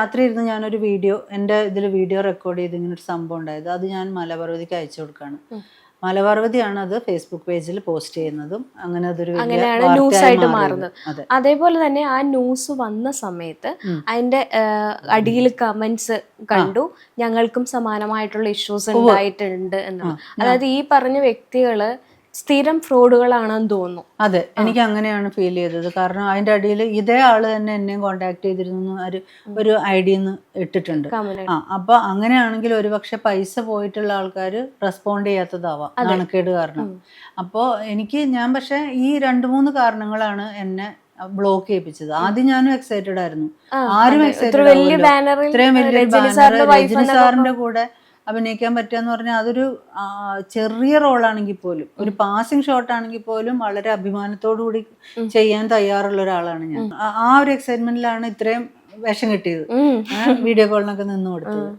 രാത്രി ഇരുന്ന് ഞാനൊരു വീഡിയോ എൻ്റെ ഇതിൽ വീഡിയോ റെക്കോർഡ് ചെയ്ത് ഇങ്ങനെ ഒരു സംഭവം ഉണ്ടായത്. അത് ഞാൻ മലപർവ്വതിക്ക് അയച്ചു കൊടുക്കുകയാണ്. മലപർവ്വതിയാണ് അത് ഫേസ്ബുക്ക് പേജിൽ പോസ്റ്റ് ചെയ്യുന്നതും അങ്ങനെ അതൊരു ന്യൂസായിട്ട് മാറുന്നത്. അതേപോലെ തന്നെ ആ ന്യൂസ് വന്ന സമയത്ത് അതിന്റെ അടിയിൽ കമന്റ്സ് കണ്ടു, ഞങ്ങൾക്കും സമാനമായിട്ടുള്ള ഇഷ്യൂസ് ഉണ്ടായിട്ടുണ്ട് എന്ന്. അതായത് ഈ പറഞ്ഞ വ്യക്തികള് സ്ഥിരം ഫ്രോഡുകളാണെന്ന് തോന്നുന്നു. അതെ, എനിക്ക് അങ്ങനെയാണ് ഫീൽ ചെയ്തത്. കാരണം അതിന്റെ അടിയിൽ ഇതേ ആള് തന്നെ എന്നെയും കോണ്ടാക്ട് ചെയ്തിരുന്നു ഒരു ഐഡിന്ന് ഇട്ടിട്ടുണ്ട്. അപ്പൊ അങ്ങനെയാണെങ്കിൽ ഒരുപക്ഷെ പൈസ പോയിട്ടുള്ള ആൾക്കാർ റെസ്പോണ്ട് ചെയ്യാത്തതാവാം നാണക്കേട് കാരണം. അപ്പോൾ ഞാൻ പക്ഷെ ഈ 2-3 കാരണങ്ങളാണ് എന്നെ ബ്ലോക്ക് ചെയ്യിപ്പിച്ചത്. ആദ്യം ഞാനും എക്സൈറ്റഡ് ആയിരുന്നു. ആരും എക്സൈറ്റഡ് ഇത്രയും വലിയ രജനി സാറിന്റെ കൂടെ അഭിനയിക്കാൻ പറ്റുകയെന്ന് പറഞ്ഞാൽ അതൊരു ചെറിയ റോളാണെങ്കിൽ പോലും, ഒരു പാസിംഗ് ഷോട്ട് ആണെങ്കിൽ പോലും വളരെ അഭിമാനത്തോടു കൂടി ചെയ്യാൻ തയ്യാറുള്ള ഒരാളാണ് ഞാൻ. ആ ഒരു എക്സൈറ്റ്മെന്റിലാണ് ഇത്രയും വേഷം കിട്ടിയത്, വീഡിയോ കോളിനൊക്കെ നിന്ന് കൊടുത്തത്.